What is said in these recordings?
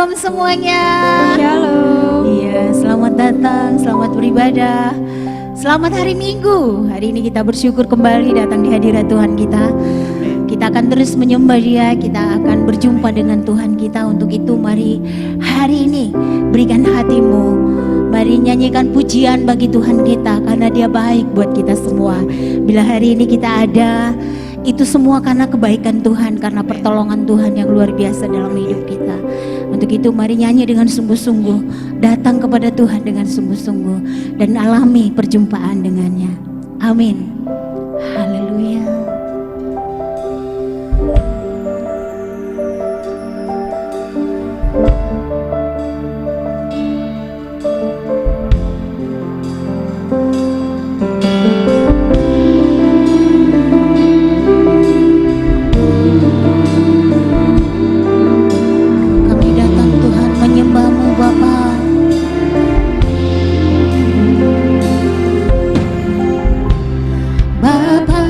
Shalom semuanya. Shalom. Iya, selamat datang, selamat beribadah. Selamat hari Minggu. Hari ini kita bersyukur kembali datang di hadirat Tuhan kita. Kita akan terus menyembah Dia, kita akan berjumpa dengan Tuhan kita. Untuk itu mari hari ini berikan hatimu. Mari nyanyikan pujian bagi Tuhan kita karena Dia baik buat kita semua. Bila hari ini kita ada, itu semua karena kebaikan Tuhan, karena pertolongan Tuhan yang luar biasa dalam hidup kita. Untuk itu mari nyanyi dengan sungguh-sungguh, datang kepada Tuhan dengan sungguh-sungguh dan alami perjumpaan dengannya. Amin. Haleluya. Bapa,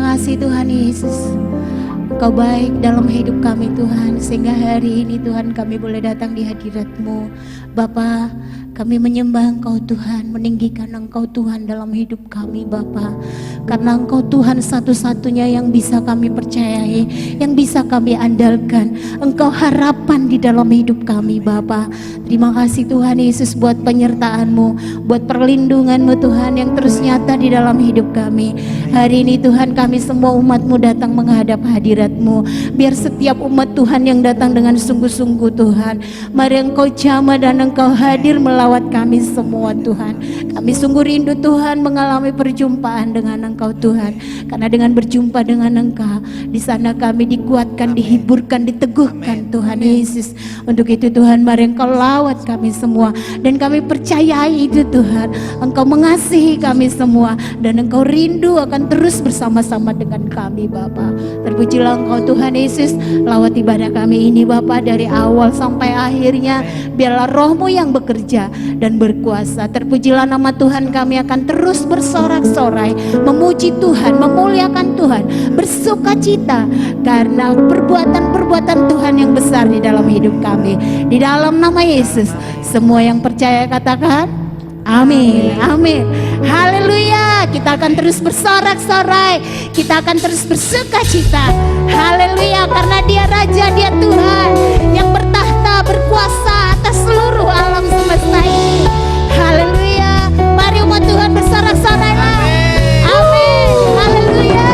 kasih Tuhan Yesus. Engkau baik dalam hidup kami Tuhan, sehingga hari ini Tuhan kami boleh datang di hadirat-Mu. Bapa, kami menyembah Engkau Tuhan, meninggikan Engkau Tuhan dalam hidup kami Bapa. Karena Engkau Tuhan satu-satunya yang bisa kami percayai, yang bisa kami andalkan. Engkau harapan di dalam hidup kami Bapa. Terima kasih Tuhan Yesus buat penyertaan-Mu, buat perlindungan-Mu Tuhan yang terus nyata di dalam hidup kami. Hari ini Tuhan kami semua umat-Mu datang menghadap hadirat-Mu. Biar setiap umat Tuhan yang datang dengan sungguh-sungguh Tuhan, mari Engkau jamah dan Engkau hadir melawat kami semua Tuhan. Kami sungguh rindu Tuhan mengalami perjumpaan dengan Engkau Tuhan. Karena dengan berjumpa dengan Engkau, di sana kami dikuatkan, dihiburkan, diteguhkan Tuhan Yesus. Untuk itu Tuhan mari Engkau lawat kami semua. Dan kami percayai itu Tuhan, Engkau mengasihi kami semua. Dan Engkau rindu akan terus bersama-sama dengan kami Bapa. Terpujilah Engkau Tuhan Yesus, lawat ibadah kami ini Bapa dari awal sampai akhirnya. Biarlah Roh-Mu yang bekerja dan berkuasa. Terpujilah nama Tuhan, kami akan terus bersorak-sorai, memuji Tuhan, memuliakan Tuhan, bersuka cita karena perbuatan-perbuatan Tuhan yang besar di dalam hidup kami. Di dalam nama Yesus, semua yang percaya katakan amin, amin, haleluya. Kita akan terus bersorak-sorai, kita akan terus bersuka cita, haleluya. Karena Dia Raja, Dia Tuhan yang bertahta, berkuasa atas seluruh alam semesta ini. Haleluya. Mari umat Tuhan bersorak-sorailah. Amin. Haleluya.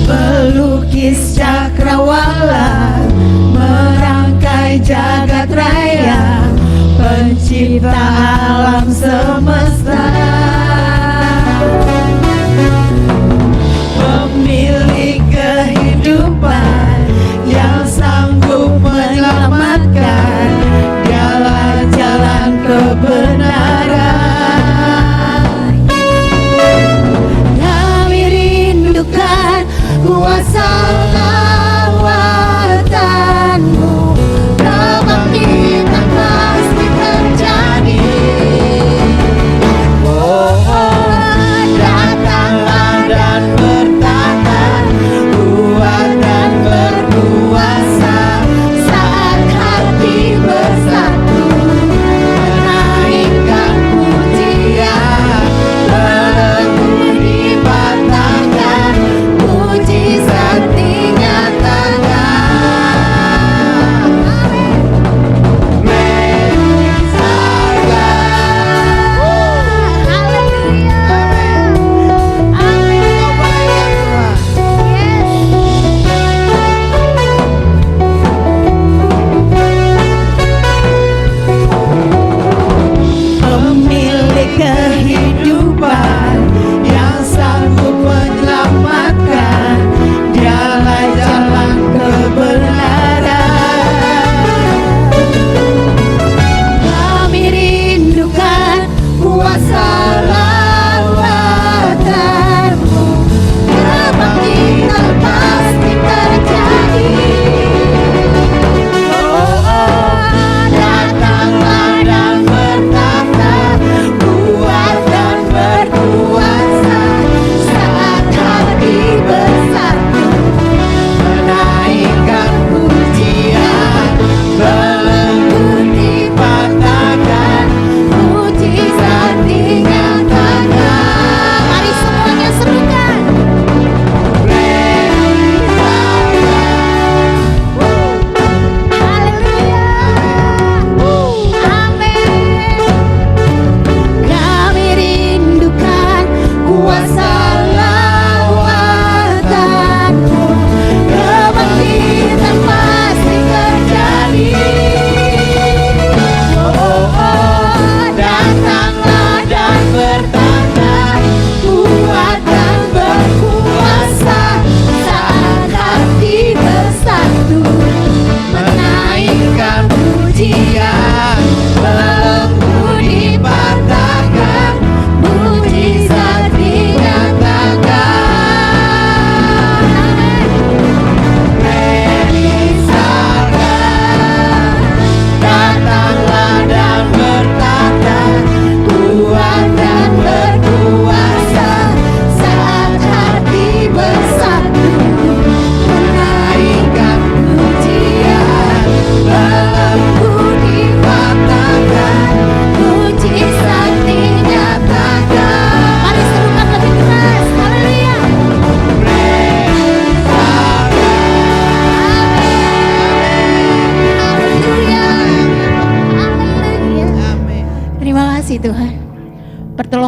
Pelukis cakrawala, merangkai jagat raya, pencipta alam semesta, pemilik kehidupan yang sanggup menyelamatkan. Dialah jalan kebenaran. Kami rindukan kuasa lawatan-Mu, kebangkitan pasti terjadi. Datanglah dan bertahan, kuat dan berkuasa, saat hati bersatu menaikkan pujian, berteduh di batangan mujizat Dia.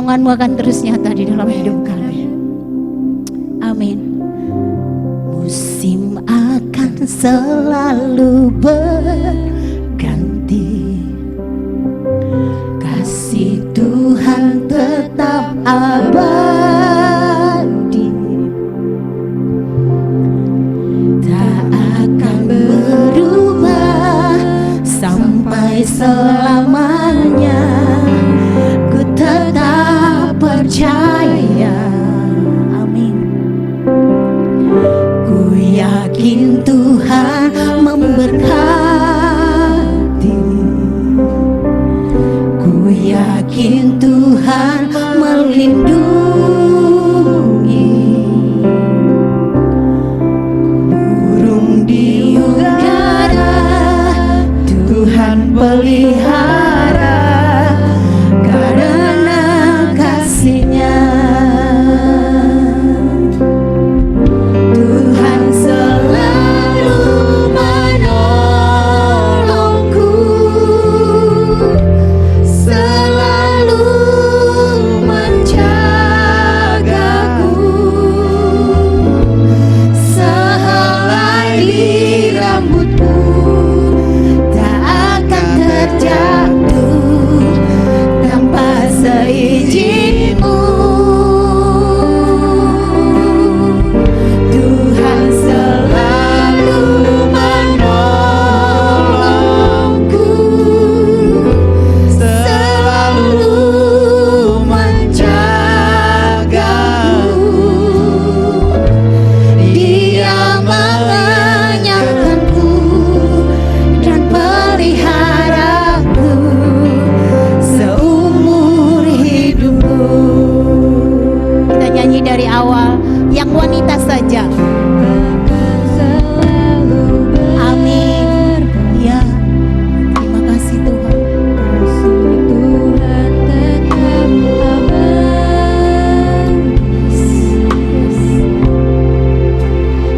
pertolongan-Mu akan terus nyata di dalam hidup kami. Amin. Musim akan selalu berganti, kasih Tuhan tetap abadi, tak akan berubah sampai selamanya. Ku tetap percaya, amin. Ku yakin Tuhan memberkati, ku yakin Tuhan melindungi. Burung di udara Tuhan pelihara, karena kasih-Nya Tuhan selalu menolongku, selalu menjagaku. Sehelai di rambutku tak akan terjatuh tanpa seizin-Mu. Tuhan selalu menolongku, selalu menjagaku. Dia mengenyangkanku dan peliharaku seumur hidupku. Kita nyanyi dari awal, yang wanita saja. Amin. Ya, terima kasih Tuhan. Tuhan tetap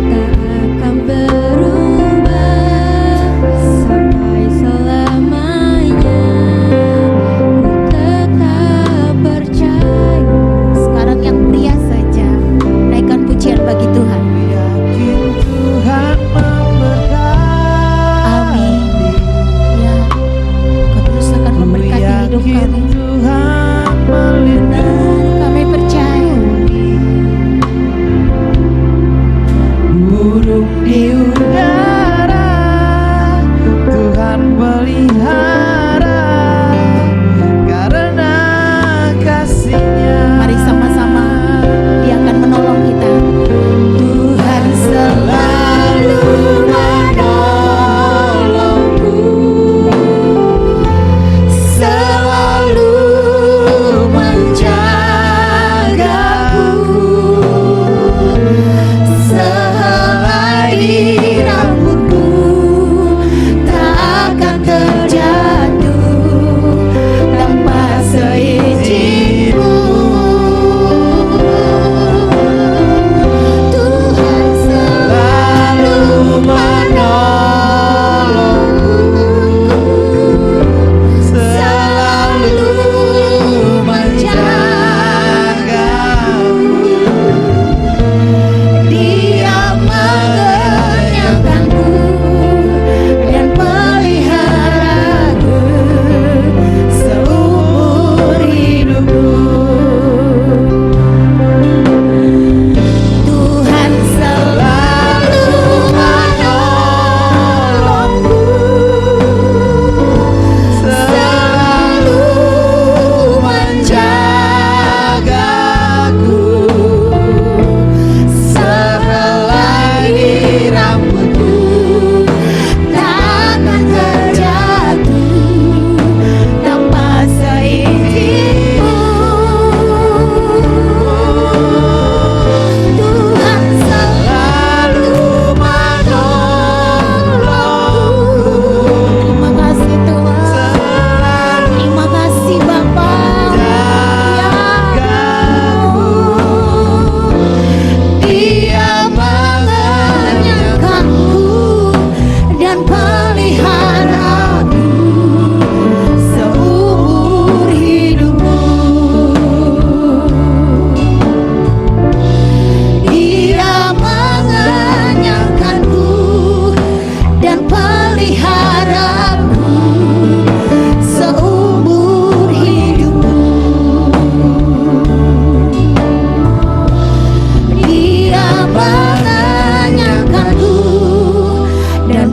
tak akan berubah sampai selamanya. Ku tetap percaya. Sekarang yang pria saja, naikkan pujian bagi Tuhan. Yakin Tuhan memberkati. Amin. Ya, Kau terus akan memberkati hidup Yakin kami. Tuhan melindungi. Kami percaya. Burung di udara Tuhan pelihara, karena kasih-Nya. Mari sama-sama, Dia akan menolong kita. Tuhan selalu menolongku, selalu menjagaku. Sehelai di rambutku tak akan terjatuh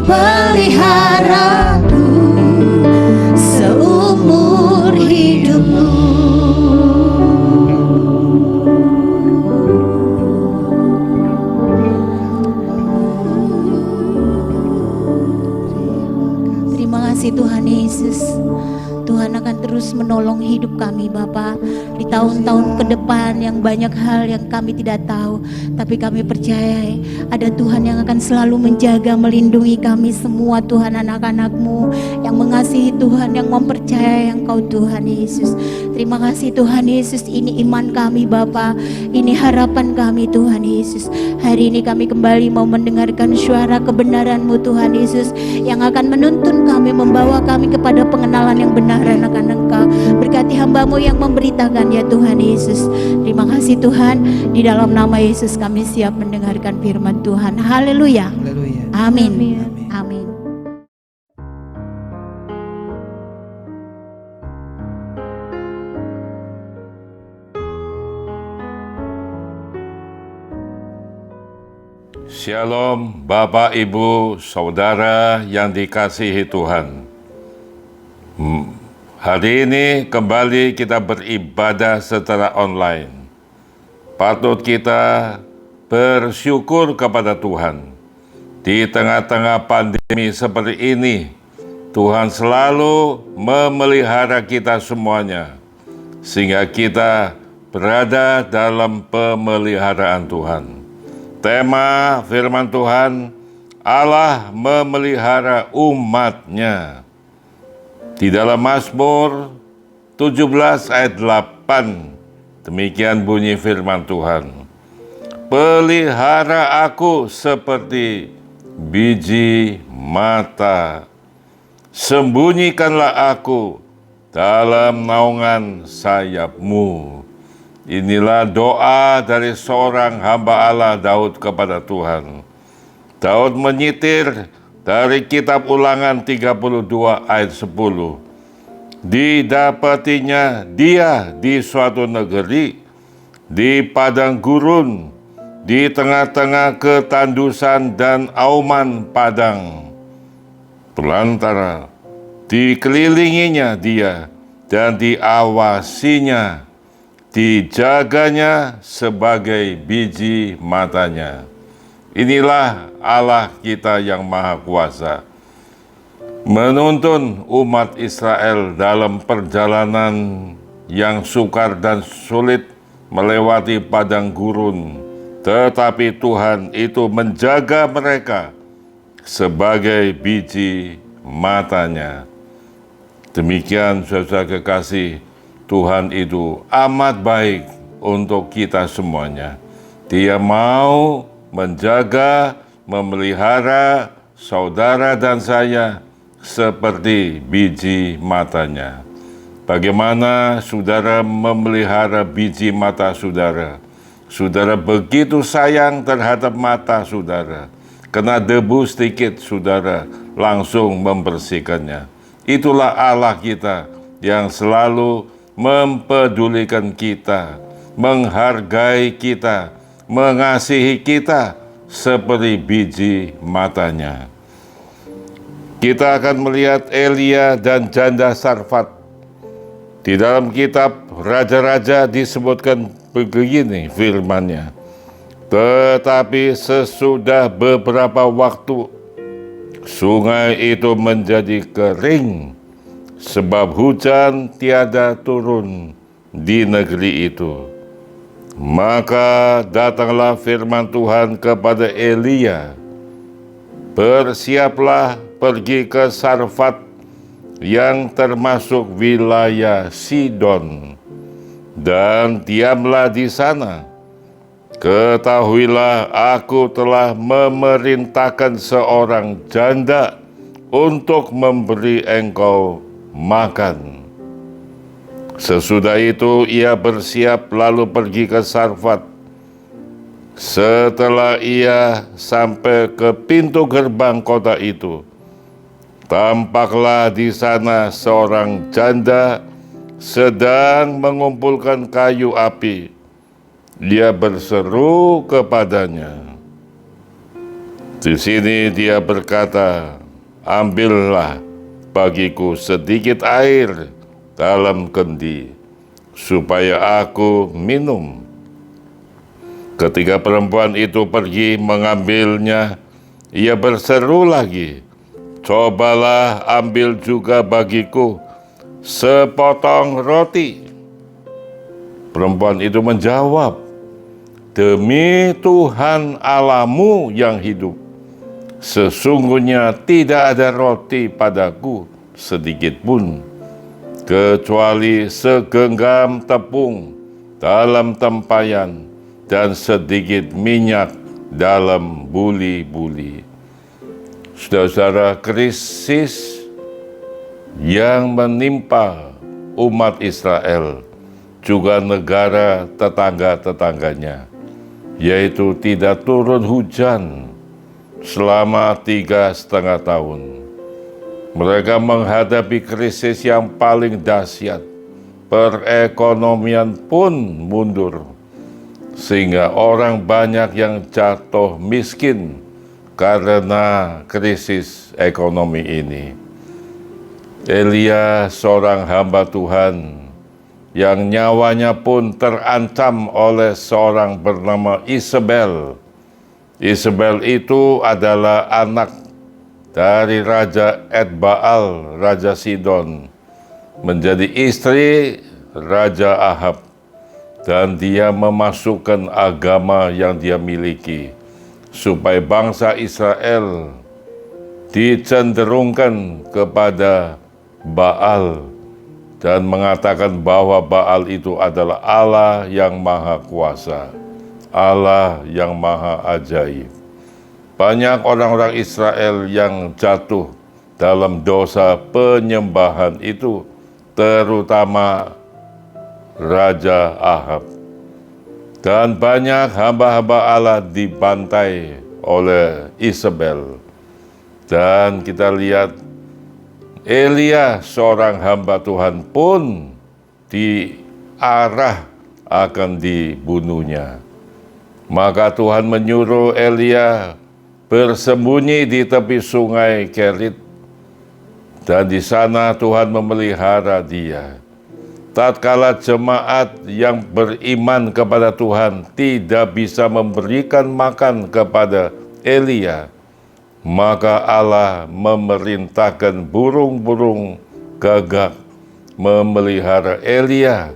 memeliharaku seumur hidupku. Terima kasih Tuhan Yesus. Tuhan akan terus menolong hidup kami Bapa di tahun-tahun ke depan yang banyak hal yang kami tidak tahu, tapi kami percaya ada Tuhan yang akan selalu menjaga, melindungi kami semua Tuhan, anak-anak-Mu yang mengasihi Tuhan, yang mempercayai Engkau Tuhan Yesus. Terima kasih Tuhan Yesus, ini iman kami Bapa, ini harapan kami Tuhan Yesus. Hari ini kami kembali mau mendengarkan suara kebenaran-Mu Tuhan Yesus yang akan menuntun kami, membawa kami kepada pengenalan yang benar akan Engkau. Berkati hamba-Mu yang memberitakan ya Tuhan Yesus. Terima kasih Tuhan, di dalam nama Yesus kami siap mendengarkan firman Tuhan. Haleluya. Haleluya. Amin. Amin. Amin. Shalom Bapak, Ibu, Saudara yang dikasihi Tuhan. Hari ini kembali kita beribadah secara online. Patut kita bersyukur kepada Tuhan. Di tengah-tengah pandemi seperti ini, Tuhan selalu memelihara kita semuanya, sehingga kita berada dalam pemeliharaan Tuhan. Tema firman Tuhan, Allah memelihara umat-Nya. Di dalam Mazmur 17 ayat 8, demikian bunyi firman Tuhan. Pelihara aku seperti biji mata, sembunyikanlah aku dalam naungan sayap-Mu. Inilah doa dari seorang hamba Allah Daud kepada Tuhan. Daud menyitir dari kitab Ulangan 32 ayat 10. Didapatinya dia di suatu negeri, di padang gurun, di tengah-tengah ketandusan dan auman padang. Belantara, dikelilinginya dia dan diawasinya, dijaganya sebagai biji matanya. Inilah Allah kita yang Maha Kuasa, menuntun umat Israel dalam perjalanan yang sukar dan sulit melewati padang gurun. Tetapi Tuhan itu menjaga mereka sebagai biji matanya. Demikian saudara kekasih, Tuhan itu amat baik untuk kita semuanya. Dia mau menjaga, memelihara saudara dan saya seperti biji matanya. Bagaimana saudara memelihara biji mata saudara? Saudara begitu sayang terhadap mata saudara. Kena debu sedikit saudara langsung membersihkannya. Itulah Allah kita yang selalu mempedulikan kita, menghargai kita, mengasihi kita seperti biji matanya. Kita akan melihat Elia dan janda Sarfat. Di dalam kitab Raja-Raja disebutkan begini firman-Nya. Tetapi sesudah beberapa waktu, sungai itu menjadi kering, sebab hujan tiada turun di negeri itu. Maka datanglah firman Tuhan kepada Elia, bersiaplah pergi ke Sarfat yang termasuk wilayah Sidon, dan diamlah di sana. Ketahuilah aku telah memerintahkan seorang janda untuk memberi engkau makan. Sesudah itu ia bersiap lalu pergi ke Sarfat. Setelah ia sampai ke pintu gerbang kota itu, tampaklah di sana seorang janda sedang mengumpulkan kayu api. Dia berseru kepadanya, Di sini dia berkata, ambillah bagiku sedikit air dalam kendi, supaya aku minum. Ketika perempuan itu pergi mengambilnya, ia berseru lagi, cobalah ambil juga bagiku sepotong roti. Perempuan itu menjawab, demi Tuhan Allahmu yang hidup, sesungguhnya tidak ada roti padaku sedikit pun, kecuali segenggam tepung dalam tempayan dan sedikit minyak dalam buli-buli. Saudara-saudara, krisis yang menimpa umat Israel, juga negara tetangga-tetangganya, yaitu tidak turun hujan selama 3,5 tahun. Mereka menghadapi krisis yang paling dahsyat. Perekonomian pun mundur, sehingga orang banyak yang jatuh miskin karena krisis ekonomi ini. Elia, seorang hamba Tuhan yang nyawanya pun terancam oleh seorang bernama Isabel. Isabel itu adalah anak dari Raja Edbaal, Raja Sidon, menjadi istri Raja Ahab, dan dia memasukkan agama yang dia miliki supaya bangsa Israel dicenderungkan kepada Baal dan mengatakan bahwa Baal itu adalah Allah yang maha kuasa, Allah yang maha ajaib. Banyak orang-orang Israel yang jatuh dalam dosa penyembahan itu, terutama Raja Ahab. Dan banyak hamba-hamba Allah dibantai oleh Isabel. Dan kita lihat Elia, seorang hamba Tuhan pun diarah akan dibunuhnya. Maka Tuhan menyuruh Elia bersembunyi di tepi sungai Kerit, dan di sana Tuhan memelihara dia. Tatkala jemaat yang beriman kepada Tuhan tidak bisa memberikan makan kepada Elia, maka Allah memerintahkan burung-burung gagak memelihara Elia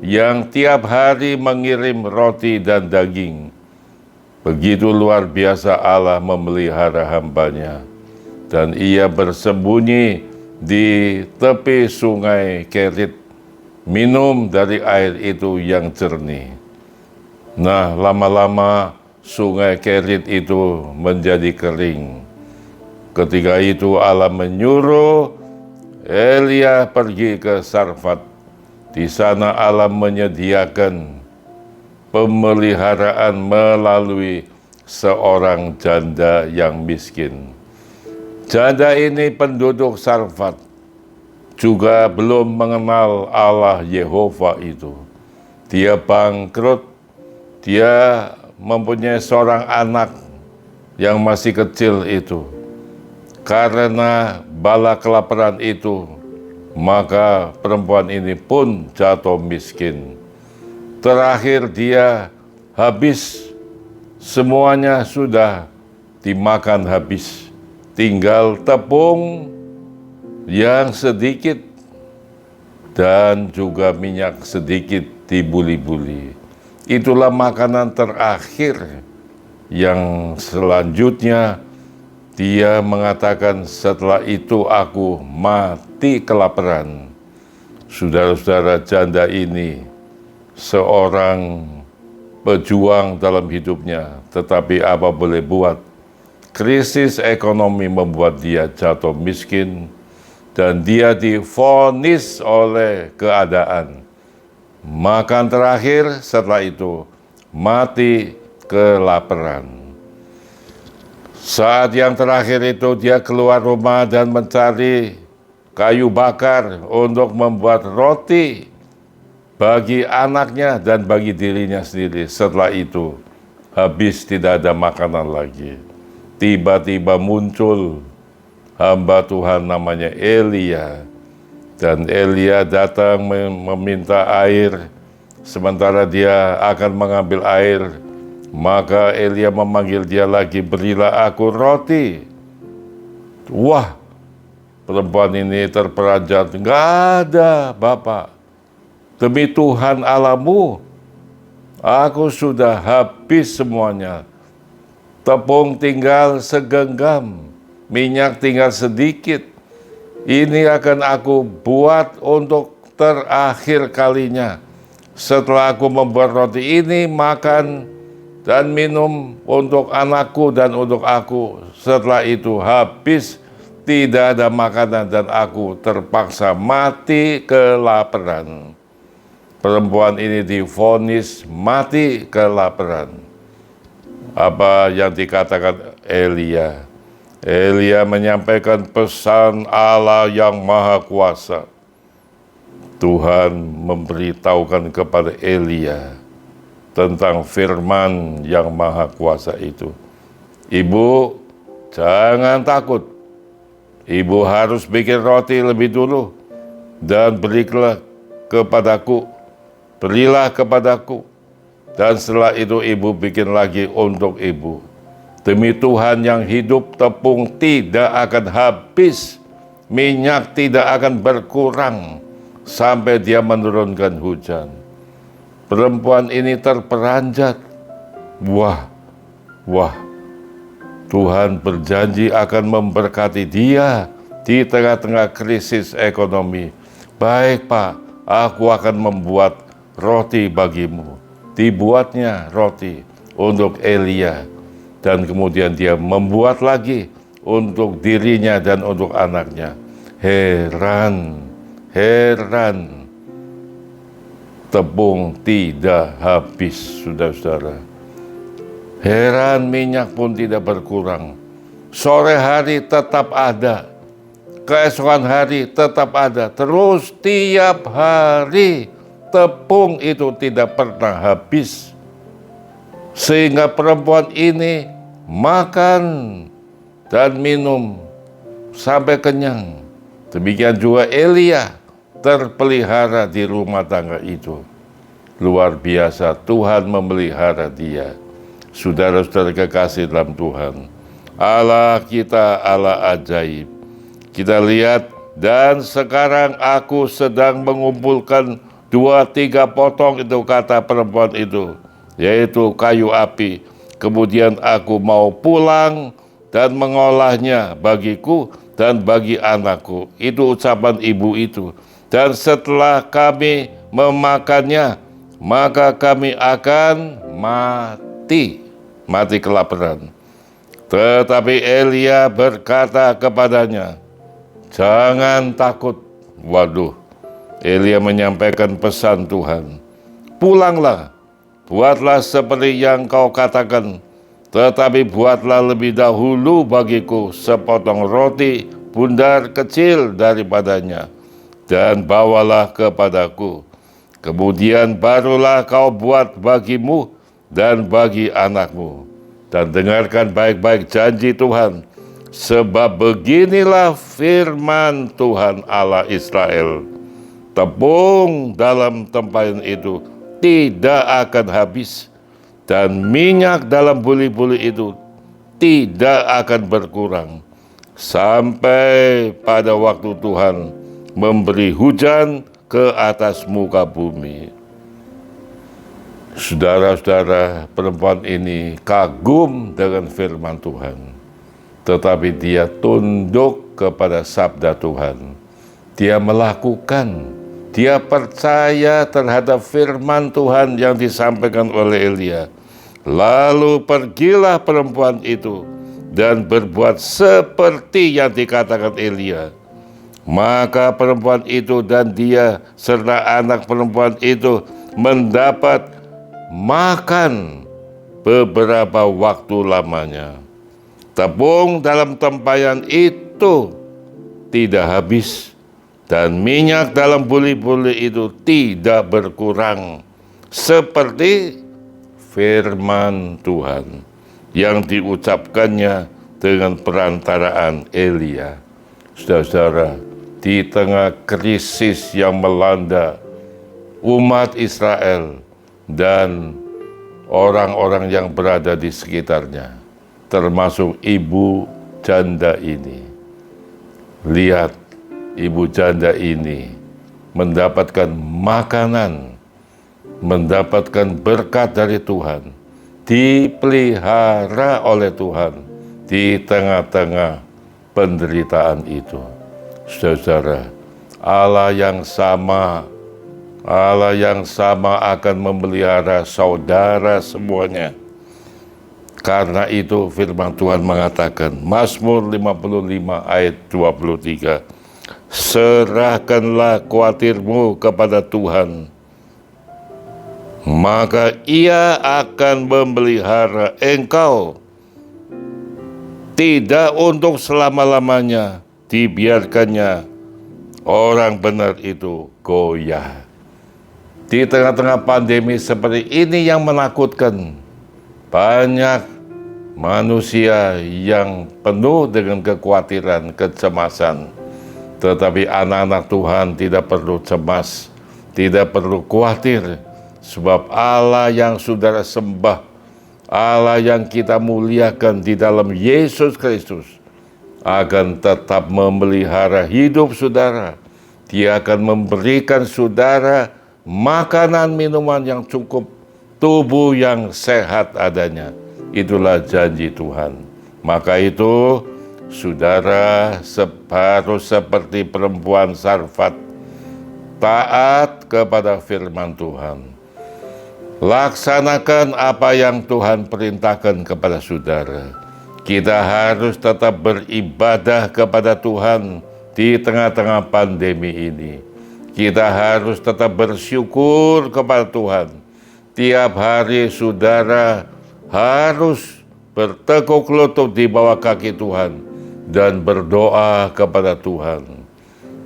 yang tiap hari mengirim roti dan daging. Begitu luar biasa Allah memelihara hambanya, dan ia bersembunyi di tepi sungai Kerit, minum dari air itu yang jernih. Nah, lama-lama sungai Kerit itu menjadi kering. Ketika itu Allah menyuruh Elia pergi ke Sarfat. Di sana Allah menyediakan pemeliharaan melalui seorang janda yang miskin. Janda ini penduduk Sarfat, juga belum mengenal Allah Yehova itu. Dia bangkrut, dia mempunyai seorang anak yang masih kecil itu. Karena bala kelaparan itu, maka perempuan ini pun jatuh miskin. Terakhir dia habis, semuanya sudah dimakan habis. Tinggal tepung yang sedikit dan juga minyak sedikit dibuli-buli. Itulah makanan terakhir yang selanjutnya dia mengatakan, setelah itu aku mati kelaparan. Saudara-saudara, janda ini seorang pejuang dalam hidupnya, tetapi apa boleh buat, krisis ekonomi membuat dia jatuh miskin, dan dia divonis oleh keadaan. Makan terakhir, setelah itu mati kelaparan. Saat yang terakhir itu dia keluar rumah dan mencari kayu bakar untuk membuat roti bagi anaknya dan bagi dirinya sendiri. Setelah itu habis, tidak ada makanan lagi. tiba-tiba muncul hamba Tuhan namanya Elia. Dan Elia datang meminta air, sementara dia akan mengambil air, maka Elia memanggil dia lagi, berilah aku roti. Wah, perempuan ini terperanjat, nggak ada Bapak. Demi Tuhan Allahmu, aku sudah habis semuanya. Tepung tinggal segenggam, minyak tinggal sedikit. Ini akan aku buat untuk terakhir kalinya. Setelah aku membuat roti ini, makan dan minum untuk anakku dan untuk aku. Setelah itu habis, tidak ada makanan dan aku terpaksa mati kelaparan. Perempuan ini divonis mati kelaparan. Apa yang dikatakan Elia? Elia menyampaikan pesan Allah yang Maha Kuasa. Tuhan memberitahukan kepada Elia tentang firman yang Maha Kuasa itu. Ibu, jangan takut. Ibu harus bikin roti lebih dulu dan berilah kepadaku. Berilah kepadaku. Dan setelah itu ibu bikin lagi untuk ibu. Demi Tuhan yang hidup, tepung tidak akan habis, minyak tidak akan berkurang sampai dia menurunkan hujan. Perempuan ini terperanjat. Wah, Tuhan berjanji akan memberkati dia di tengah-tengah krisis ekonomi. Baik Pak, aku akan membuat roti bagimu. Dibuatnya roti untuk Elia. Dan kemudian dia membuat lagi untuk dirinya dan untuk anaknya. Heran. Tepung tidak habis, saudara-saudara. Heran, minyak pun tidak berkurang. Sore hari tetap ada. Keesokan hari tetap ada. Terus tiap hari tepung itu tidak pernah habis. Sehingga perempuan ini makan dan minum sampai kenyang. Demikian juga Elia terpelihara di rumah tangga itu. Luar biasa, Tuhan memelihara dia. Saudara-saudara kekasih dalam Tuhan, Allah kita Allah ajaib. Kita lihat, dan sekarang aku sedang mengumpulkan 2-3 potong, itu kata perempuan itu, yaitu kayu api. Kemudian aku mau pulang dan mengolahnya bagiku dan bagi anakku. Itu ucapan ibu itu. Dan setelah kami memakannya, maka kami akan mati kelaparan. Tetapi Elia berkata kepadanya, jangan takut. Waduh, Elia menyampaikan pesan Tuhan. Pulanglah. Buatlah seperti yang kau katakan, tetapi buatlah lebih dahulu bagiku sepotong roti bundar kecil daripadanya, dan bawalah kepadaku. Kemudian barulah kau buat bagimu dan bagi anakmu. Dan dengarkan baik-baik janji Tuhan, sebab beginilah firman Tuhan Allah Israel. Tepung dalam tempayan itu tidak akan habis, dan minyak dalam buli-buli itu tidak akan berkurang, sampai pada waktu Tuhan memberi hujan ke atas muka bumi. Saudara-saudara, perempuan ini kagum dengan firman Tuhan, tetapi dia tunduk kepada sabda Tuhan. Dia melakukan. Dia percaya terhadap firman Tuhan yang disampaikan oleh Elia. Lalu pergilah perempuan itu dan berbuat seperti yang dikatakan Elia. Maka perempuan itu dan dia serta anak perempuan itu mendapat makan beberapa waktu lamanya. Tepung dalam tempayan itu tidak habis, dan minyak dalam buli-buli itu tidak berkurang, seperti firman Tuhan yang diucapkannya dengan perantaraan Elia. Saudara-saudara, di tengah krisis yang melanda umat Israel dan orang-orang yang berada di sekitarnya, termasuk ibu janda ini. Lihat, ibu janda ini mendapatkan makanan, mendapatkan berkat dari Tuhan, dipelihara oleh Tuhan di tengah-tengah penderitaan itu. Saudara, Allah yang sama akan memelihara saudara semuanya. Karena itu firman Tuhan mengatakan, Mazmur 55 ayat 23, serahkanlah khawatirmu kepada Tuhan, maka Ia akan memelihara engkau. Tidak untuk selama-lamanya dibiarkannya orang benar itu goyah. Di tengah-tengah pandemi seperti ini yang menakutkan, banyak manusia yang penuh dengan kekhawatiran, kecemasan. Tetapi anak-anak Tuhan tidak perlu cemas, tidak perlu khawatir, sebab Allah yang saudara sembah, Allah yang kita muliakan di dalam Yesus Kristus, akan tetap memelihara hidup saudara. Dia akan memberikan saudara makanan minuman yang cukup, tubuh yang sehat adanya. Itulah janji Tuhan. Maka itu saudara harus seperti perempuan Sarfat, taat kepada firman Tuhan. Laksanakan apa yang Tuhan perintahkan kepada saudara. Kita harus tetap beribadah kepada Tuhan di tengah-tengah pandemi ini. Kita harus tetap bersyukur kepada Tuhan. Tiap hari saudara harus bertekuk lutut di bawah kaki Tuhan dan berdoa kepada Tuhan.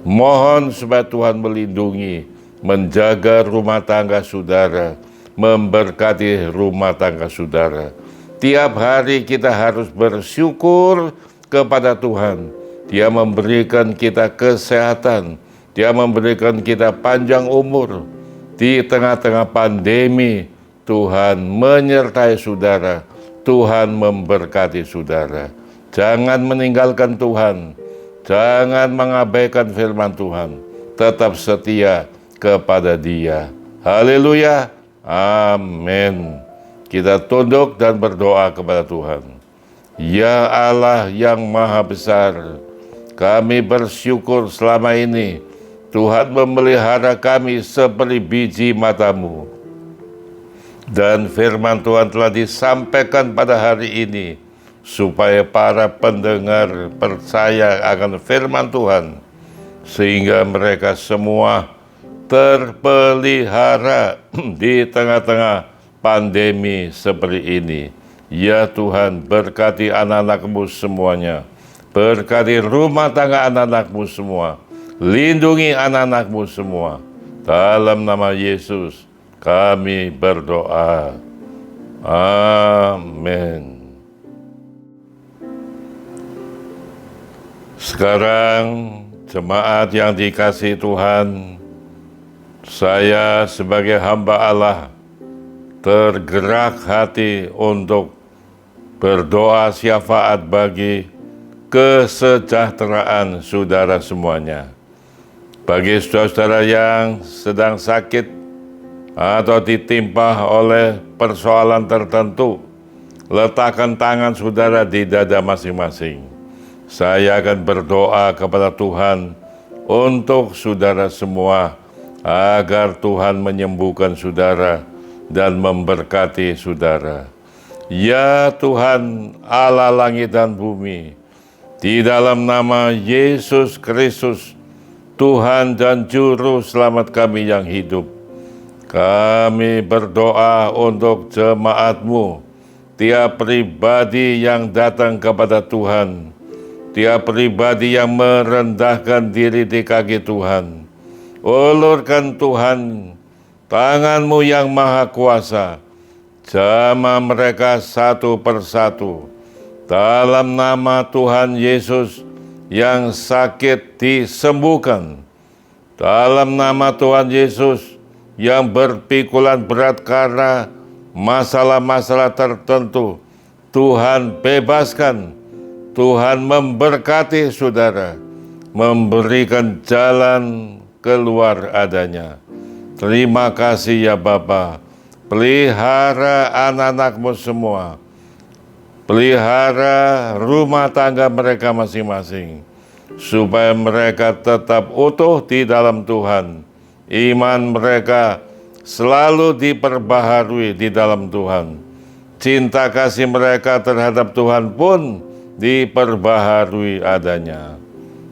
Mohon supaya Tuhan melindungi, menjaga rumah tangga saudara, memberkati rumah tangga saudara. Tiap hari kita harus bersyukur kepada Tuhan. Dia memberikan kita kesehatan, Dia memberikan kita panjang umur. Di tengah-tengah pandemi, Tuhan menyertai saudara, Tuhan memberkati saudara. Jangan meninggalkan Tuhan, jangan mengabaikan firman Tuhan, tetap setia kepada Dia. Haleluya, amin. Kita tunduk dan berdoa kepada Tuhan. Ya Allah yang maha besar, kami bersyukur selama ini Tuhan memelihara kami seperti biji mata-Mu. Dan firman Tuhan telah disampaikan pada hari ini, supaya para pendengar percaya akan firman Tuhan, sehingga mereka semua terpelihara di tengah-tengah pandemi seperti ini. Ya Tuhan, berkati anak-anak-Mu semuanya, berkati rumah tangga anak-anak-Mu semua, lindungi anak-anak-Mu semua. Dalam nama Yesus kami berdoa. Amin. Sekarang jemaat yang dikasihi Tuhan, saya sebagai hamba Allah tergerak hati untuk berdoa syafaat bagi kesejahteraan saudara semuanya. Bagi saudara yang sedang sakit atau ditimpa oleh persoalan tertentu, letakkan tangan saudara di dada masing-masing. Saya akan berdoa kepada Tuhan untuk saudara semua, agar Tuhan menyembuhkan saudara dan memberkati saudara. Ya Tuhan Allah langit dan bumi, di dalam nama Yesus Kristus, Tuhan dan Juru Selamat kami yang hidup, kami berdoa untuk jemaat-Mu, tiap pribadi yang datang kepada Tuhan, tiap pribadi yang merendahkan diri di kaki Tuhan. Ulurkan Tuhan tangan-Mu yang maha kuasa, jamah mereka satu persatu, Dalam nama Tuhan Yesus, yang sakit disembuhkan. Dalam nama Tuhan Yesus, yang berpikulan berat karena masalah-masalah tertentu, Tuhan bebaskan. Tuhan memberkati saudara, memberikan jalan keluar adanya. Terima kasih ya Bapa. Pelihara anak-anakmu semua. Pelihara rumah tangga mereka masing-masing, supaya mereka tetap utuh di dalam Tuhan. Iman mereka selalu diperbaharui di dalam Tuhan. Cinta kasih mereka terhadap Tuhan pun diperbaharui adanya.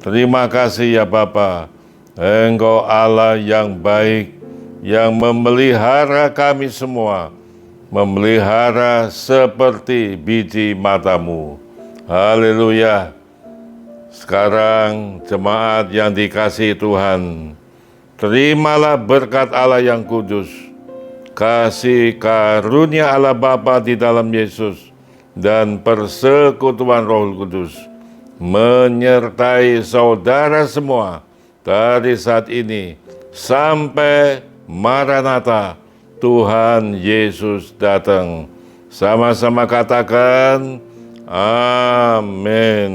Terima kasih ya Bapa. Engkau Allah yang baik, yang memelihara kami semua, memelihara seperti biji matamu. Haleluya. Sekarang jemaat yang dikasihi Tuhan, terimalah berkat Allah yang kudus, kasih karunia Allah Bapa di dalam Yesus, dan persekutuan Roh Kudus menyertai saudara semua dari saat ini sampai Maranatha, Tuhan Yesus datang. Sama-sama katakan, amin.